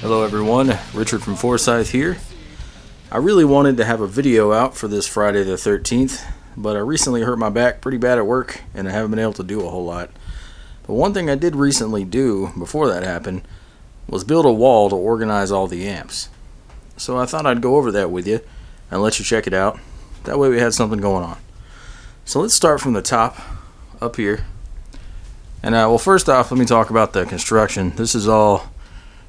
Hello everyone, Richard from Forsyth here. I really wanted to have a video out for this Friday the 13th, but I recently hurt my back pretty bad at work and I haven't been able to do a whole lot. But one thing I did recently do before that happened was build a wall to organize all the amps. So I thought I'd go over that with you and let you check it out. That way we had something going on. So let's start from the top up here. And well, first off, let me talk about the construction. This is all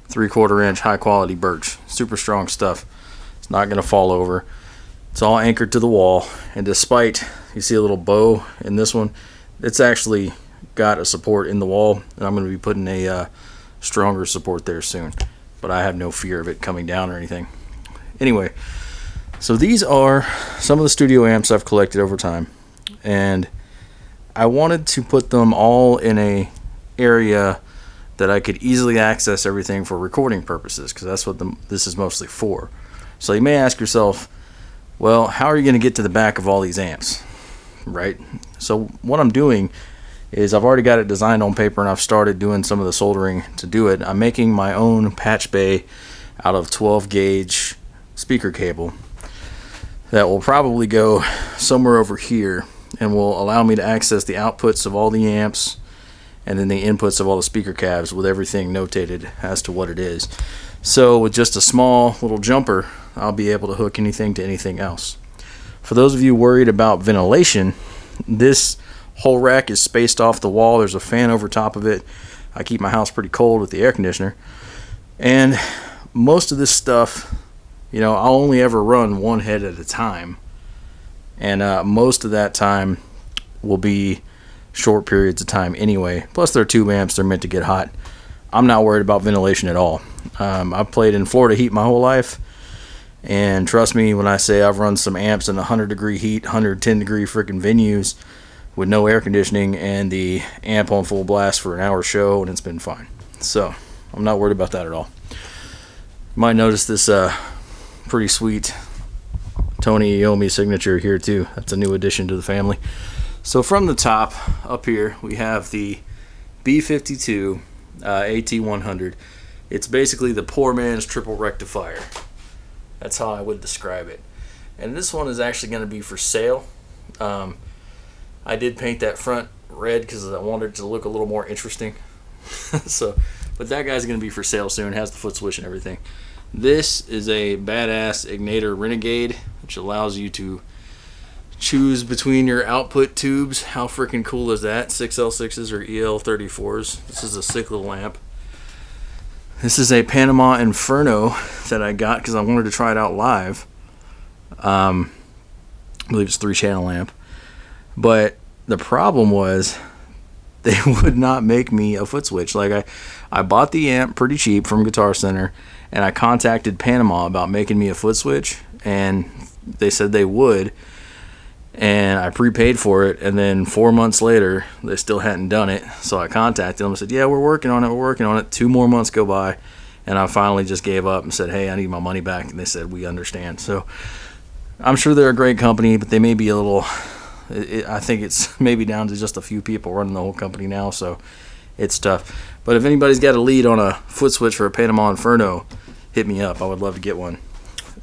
3/4 inch high quality birch, super strong stuff. It's not going to fall over. It's all anchored to the wall, and despite you see a little bow in this one, it's actually got a support in the wall, and I'm going to be putting a stronger support there soon, but I have no fear of it coming down or anything. Anyway, so these are some of the studio amps I've collected over time, and I wanted to put them all in a area that I could easily access everything for recording purposes, because that's what this is mostly for. So you may ask yourself, well, how are you going to get to the back of all these amps, right? So what I'm doing is I've already got it designed on paper, and I've started doing some of the soldering to do it. I'm making my own patch bay out of 12 gauge speaker cable that will probably go somewhere over here and will allow me to access the outputs of all the amps and then the inputs of all the speaker cabs with everything notated as to what it is. So with just a small little jumper, I'll be able to hook anything to anything else. For those of you worried about ventilation, this whole rack is spaced off the wall. There's a fan over top of it. I keep my house pretty cold with the air conditioner. And most of this stuff, you know, I'll only ever run one head at a time. And most of that time will be short periods of time anyway. Plus they're tube amps, they're meant to get hot. I'm not worried about ventilation at all. I've played in Florida heat my whole life, and trust me when I say I've run some amps in 100 degree heat, 110 degree freaking venues with no air conditioning and the amp on full blast for an hour show, and it's been fine. So I'm not worried about that at all. You might notice this pretty sweet Tony Iommi signature here too. That's a new addition to the family. So from the top up here we have the B52 AT100. It's basically the poor man's triple rectifier. That's how I would describe it. And this one is actually going to be for sale. I did paint that front red because I wanted it to look a little more interesting. But that guy's going to be for sale soon. Has the foot switch and everything. This is a badass Ignator Renegade, which allows you to choose between your output tubes. How freaking cool is that? 6L6s or EL34s. This is a sick little amp. This is a Panama Inferno that I got because I wanted to try it out live. I believe it's a 3-channel amp. But the problem was they would not make me a foot switch. Like I bought the amp pretty cheap from Guitar Center, and I contacted Panama about making me a foot switch, and they said they would. And I prepaid for it, and then 4 months later, they still hadn't done it. So I contacted them and said, yeah, we're working on it. 2 more months go by, and I finally just gave up and said, hey, I need my money back. And they said, we understand. So I'm sure they're a great company, but they may be a little, I think it's maybe down to just a few people running the whole company now, so it's tough. But if anybody's got a lead on a foot switch for a Panama Inferno, hit me up. I would love to get one.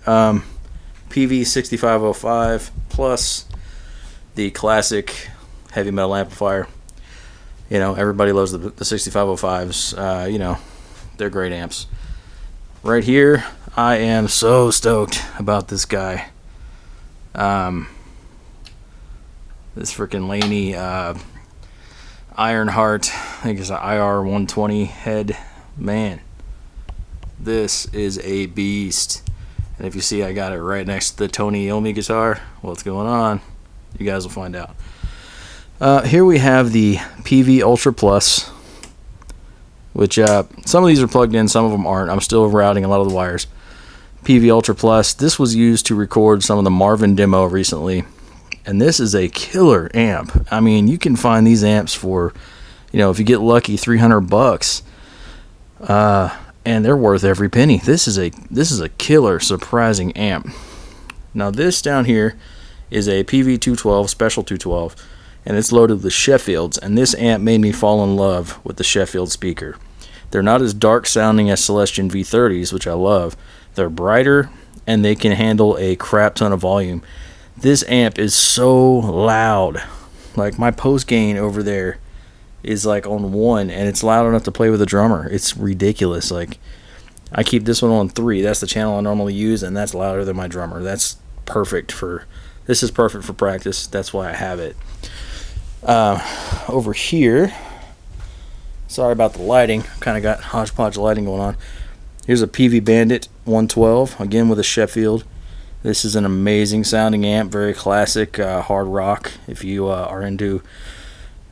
PV6505 plus the classic heavy metal amplifier. You know, everybody loves the 6505s. You know, they're great amps. Right here, I am so stoked about this guy. This freaking Laney Ironheart, I think it's an IR120 head. Man, this is a beast. And if you see, I got it right next to the Tony Iommi guitar. What's going on? You guys will find out. Here we have the PV Ultra Plus, which some of these are plugged in, some of them aren't. I'm still routing a lot of the wires. PV Ultra Plus. This was used to record some of the Marvin demo recently, and this is a killer amp. I mean, you can find these amps for, you know, if you get lucky, $300, and they're worth every penny. This is a killer, surprising amp. Now this down here is a PV212 Special 212, and it's loaded with Sheffields, and this amp made me fall in love with the Sheffield speaker. They're not as dark sounding as Celestion V30s, which I love. They're brighter, and they can handle a crap ton of volume. This amp is so loud. Like, my post gain over there is like on 1, and it's loud enough to play with a drummer. It's ridiculous. Like, I keep this one on 3. That's the channel I normally use, and that's louder than my drummer. This is perfect for practice. That's why I have it. Over here, sorry about the lighting. Kind of got hodgepodge lighting going on. Here's a PV Bandit 112, again with a Sheffield. This is an amazing sounding amp, very classic hard rock. If you are into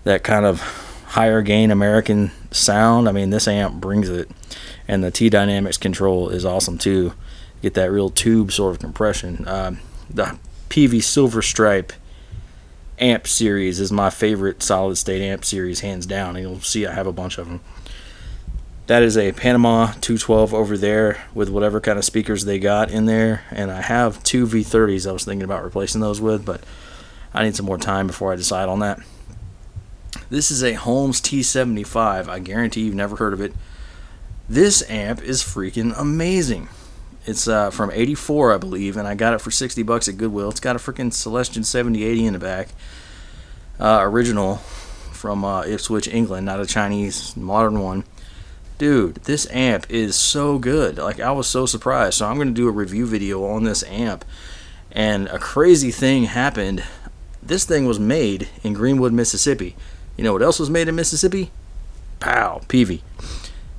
that kind of higher gain American sound, I mean, this amp brings it. And the T-Dynamics control is awesome too. Get that real tube sort of compression. The PV Silver Stripe amp series is my favorite solid state amp series, hands down. And you'll see I have a bunch of them. That is a Panama 212 over there with whatever kind of speakers they got in there. And I have 2 V30s I was thinking about replacing those with, but I need some more time before I decide on that. This is a Holmes T75. I guarantee you've never heard of it. This amp is freaking amazing. It's from 84, I believe, and I got it for $60 at Goodwill. It's got a freaking Celestion 7080 in the back. Original from Ipswich, England, not a Chinese modern one. Dude, this amp is so good. Like, I was so surprised. So I'm going to do a review video on this amp. And a crazy thing happened. This thing was made in Greenwood, Mississippi. You know what else was made in Mississippi? Pow, PV.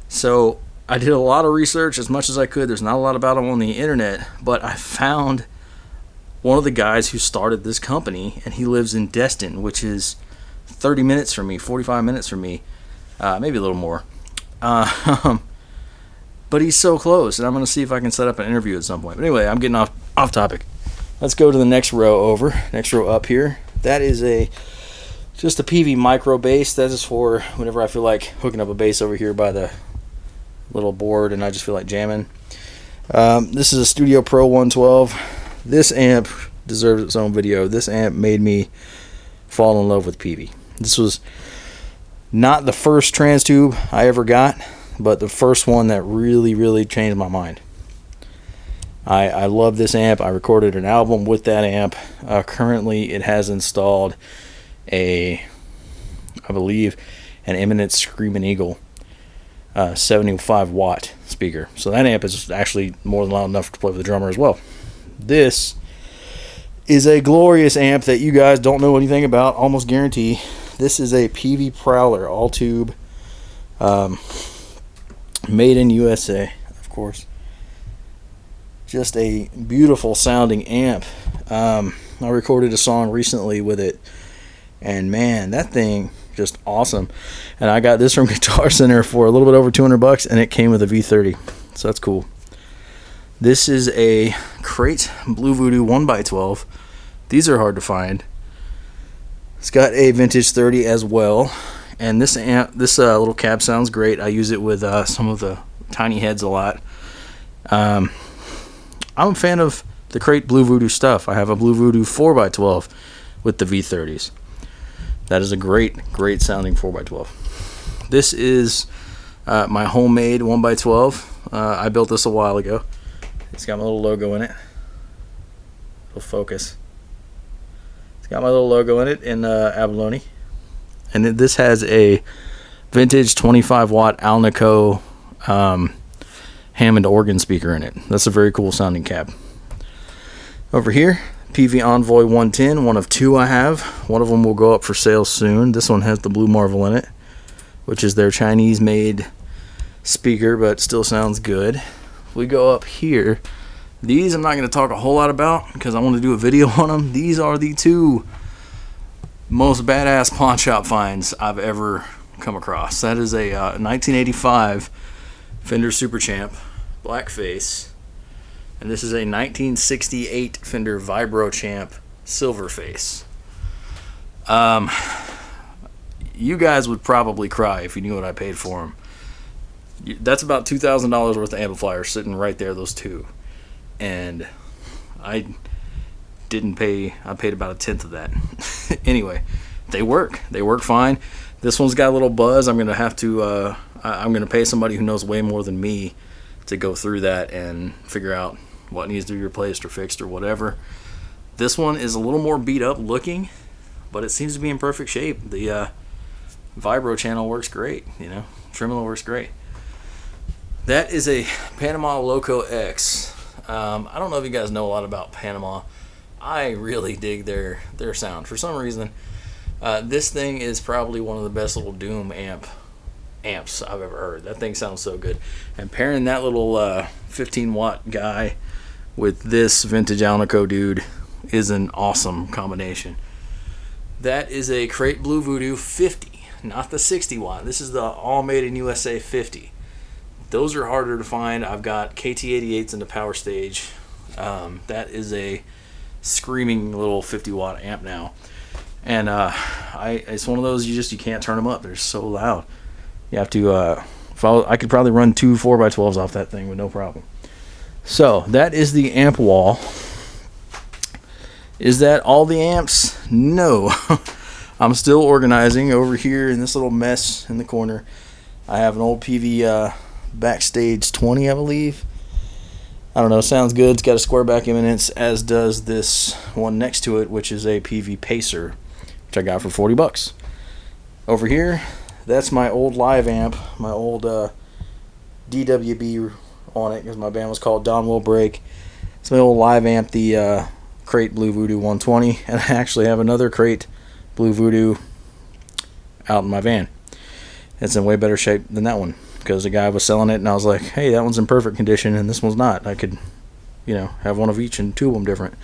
So I did a lot of research as much as I could. There's not a lot about them on the internet, but I found one of the guys who started this company, and he lives in Destin, which is 30 minutes from me, 45 minutes from me, maybe a little more. But he's so close, and I'm going to see if I can set up an interview at some point. But anyway, I'm getting off topic. Let's go to the next row up here. That is just a PV micro bass. That is for whenever I feel like hooking up a bass over here by the little board and I just feel like jamming. This is a Studio Pro 112. This amp deserves its own video. This amp made me fall in love with PV. This was not the first trans tube I ever got, but the first one that really changed my mind. I love this amp. I recorded an album with that amp. Currently it has installed I believe an Eminence Screaming Eagle 75 watt speaker. So that amp is actually more than loud enough to play with the drummer as well. This is a glorious amp that you guys don't know anything about, almost guarantee. This is a PV Prowler all tube, made in USA, of course. Just a beautiful sounding amp. I recorded a song recently with it, and man, that thing just awesome. And I got this from Guitar Center for a little bit over $200, and it came with a V30, so that's cool. This is a Crate Blue Voodoo 1x12. These are hard to find. It's got a vintage 30 as well, and this little cab sounds great. I use it with some of the tiny heads a lot. I'm a fan of the Crate Blue Voodoo stuff. I have a Blue Voodoo 4x12 with the V30s. That is a great sounding 4x12. This is my homemade 1x12. I built this a while ago. It's got my little logo in it. It'll focus. It's got my little logo in it in abalone. And this has a vintage 25 watt Alnico Hammond organ speaker in it. That's a very cool sounding cab. Over here, PV Envoy 110, one of 2 I have. One of them will go up for sale soon. This one has the Blue Marvel in it, which is their Chinese made speaker, but still sounds good. We go up here. These I'm not going to talk a whole lot about because I want to do a video on them. These are the 2 most badass pawn shop finds I've ever come across. That is a 1985 Fender Super Champ black face, and this is a 1968 Fender Vibro Champ silver face. You guys would probably cry if you knew what I paid for them. That's about $2,000 worth of amplifiers sitting right there, those 2. And I didn't pay, I paid about 1/10 of that. Anyway, they work fine. This one's got a little buzz. I'm gonna have to I'm gonna pay somebody who knows way more than me to go through that and figure out what needs to be replaced or fixed or whatever. This one is a little more beat up looking, but it seems to be in perfect shape. The vibro channel works great, tremolo works great. That is a Panama Loco X. I don't know if you guys know a lot about Panama. I really dig their sound. For some reason, this thing is probably one of the best little Doom amps I've ever heard. That thing sounds so good. And pairing that little 15 watt guy with this vintage Alnico dude is an awesome combination. That is a Crate Blue Voodoo 50, not the 60 watt. This is the all made in USA 50. Those are harder to find. I've got KT88s in the power stage. That is a screaming little 50 watt amp now. And it's one of those you can't turn them up. They're so loud. You have to, I could probably run 2 4x12s off that thing with no problem. So that is the amp wall. Is that all the amps? No. I'm still organizing over here in this little mess in the corner. I have an old PV Backstage 20, I believe. I don't know, sounds good. It's got a square back eminence, as does this one next to it, which is a PV Pacer, which I got for $40. Over here, that's my old live amp, my old DWB on it, because my band was called Dawn Will Break. It's my old live amp, the Crate Blue Voodoo 120, and I actually have another Crate Blue Voodoo out in my van. It's in way better shape than that one, because the guy was selling it, and I was like, hey, that one's in perfect condition, and this one's not. I could, have one of each and two of them different.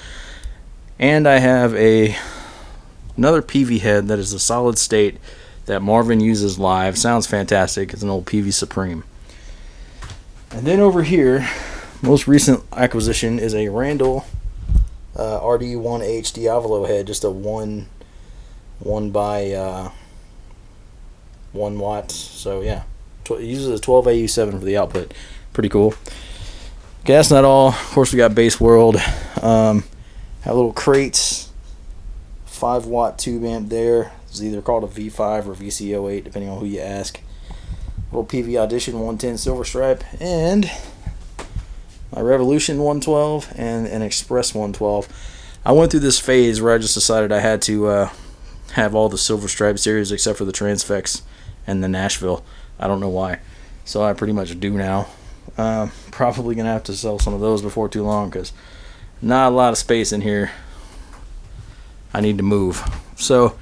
And I have another PV head that is a solid state that Marvin uses live. Sounds fantastic. It's an old PV Supreme. And then over here, most recent acquisition is a Randall RD1H Diavolo head, just a 1 by 1 watt. So yeah, it uses a 12AU7 for the output. Pretty cool. Okay, that's not all. Of course, we got Bass World. Have little crates, 5 watt tube amp there. It's either called a V5 or VC08, depending on who you ask. Little PV Audition 110 Silver Stripe, and my Revolution 112 and an Express 112. I went through this phase where I just decided I had to have all the Silver Stripe series except for the Transfex and the Nashville. I don't know why. So I pretty much do now. Probably going to have to sell some of those before too long, because not a lot of space in here. I need to move. So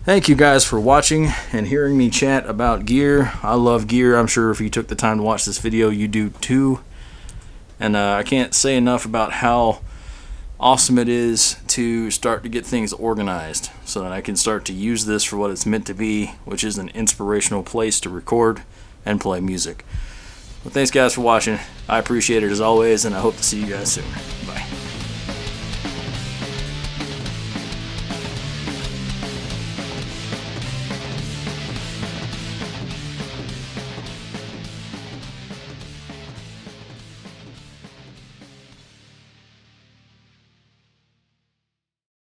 thank you guys for watching and hearing me chat about gear. I love gear. I'm sure if you took the time to watch this video, you do too. And I can't say enough about how awesome it is to start to get things organized so that I can start to use this for what it's meant to be, which is an inspirational place to record and play music. Well, thanks guys for watching. I appreciate it as always, and I hope to see you guys soon.